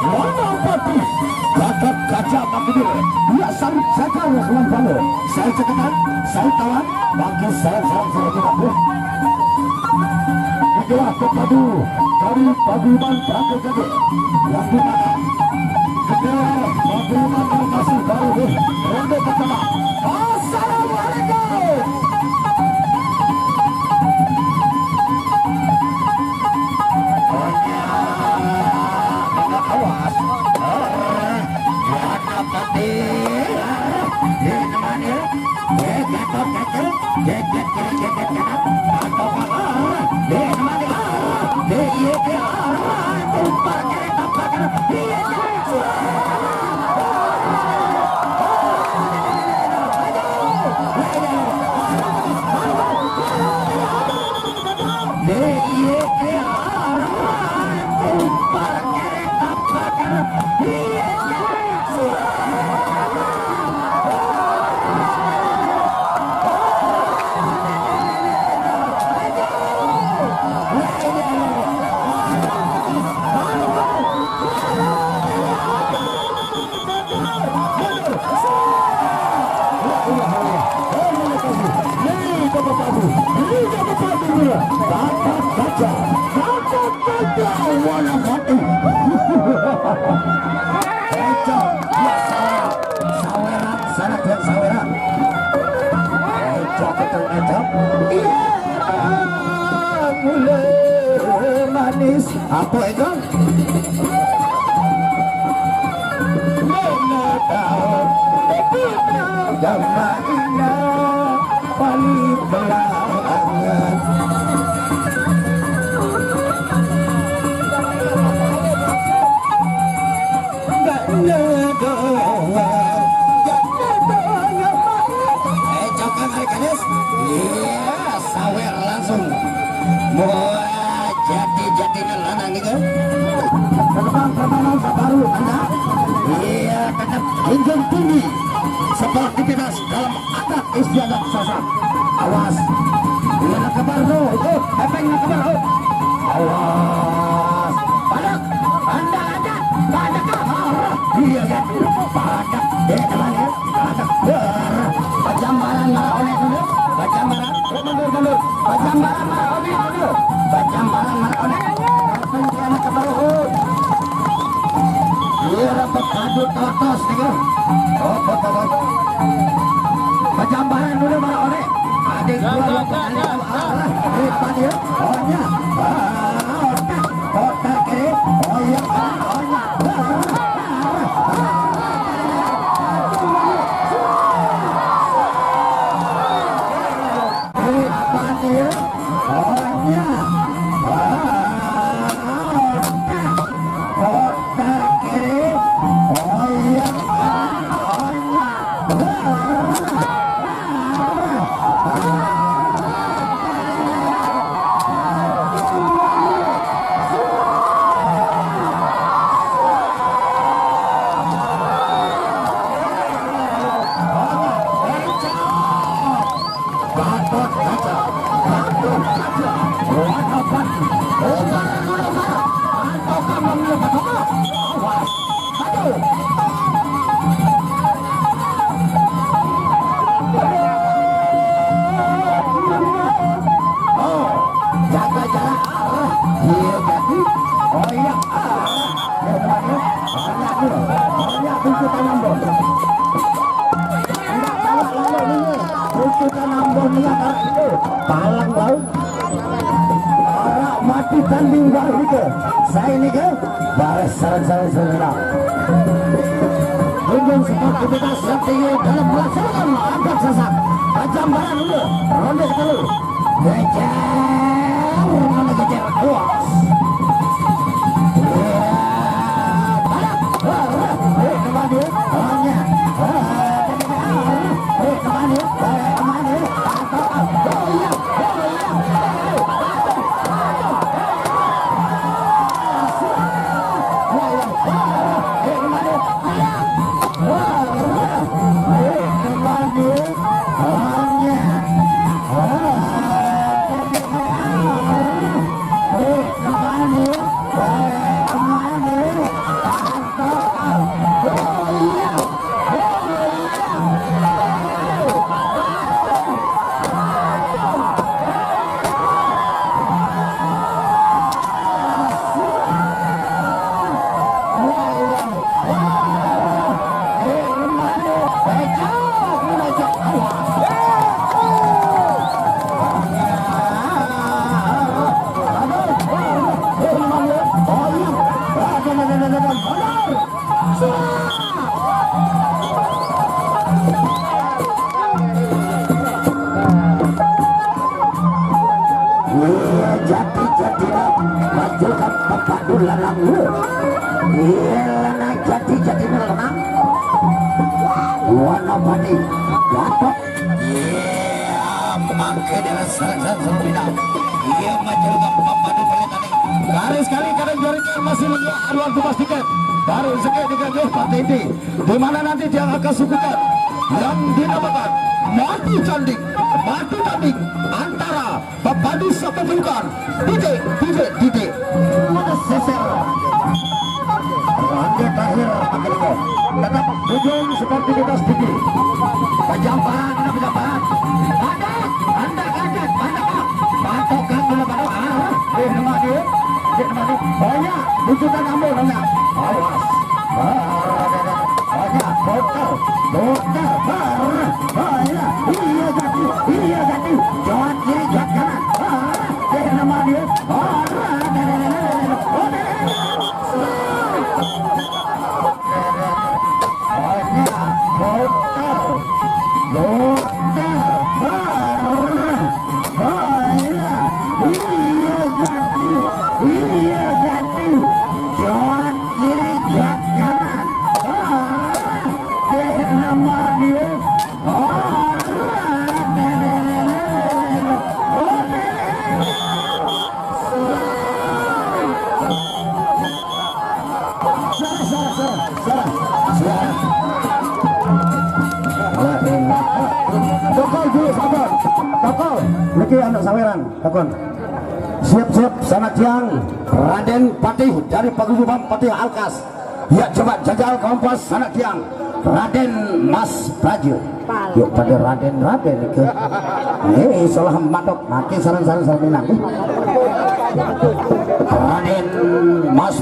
Wanapati Gatot Kaca Makidir ya Sarip Saka Rasman Palo saya cekatan saya tawan bagi saya tidak boleh itulah kepadu dari Paduman Prabu Jati yang dimana kedua Paduman yang masih baru ronde pertama. Assalamualaikum. Manis apa itu? Jamaina paling belakangan gak cokan Arkanes iya sawer langsung mau jadi lanang itu terbang baru anda iya tetap junjung tinggi sportivitas dalam atak istiadat sosok awas iya kabar itu efeknya kabar awas padak anda aja padak iya kan padak teman-teman padak pajambaran marah oleh dulu pajambaran mundur pajambaran marah oleh dulu pajambaran marah oleh penjana kebaruhut iya dapat adut totos nih pajambaran dulu marah oleh adik gua hebat ya ohnya otak kiri oh iya ohnya palang bau orang mati tanding baru ke saya ini ke baris saran-saran kunjung sportivitas yang tinggi dalam melaksanakan angkat sesak pajambaran dulu ronde sekali gejar awas palang jadi menang Wanapati dapat pakai dengan serang pindah ia menjelgam padu pelitani garis kali kadang jaringnya masih menjual aduan tumas tiket baru sekali diganjur partai ini dimana nanti dia akan sukukan yang dinamakan mati tanding antara Pepadu Satu Vulkan titik seser Randy terakhir akhirnya tetap ujung sportivitas tinggi penjamparan anda kaget patokan bola nemani banyak tuntutan kamu banyak awas banyak dokter iya jadi jawab kiri jawab kanan nemani anak saweran takon siap-siap selamat siang Raden Patih dari Paguyuban Patih Alkas ya coba jajal kompas selamat siang Raden Mas Prajo yuk pada Raden ke salah madok nanti saran minang Raden Mas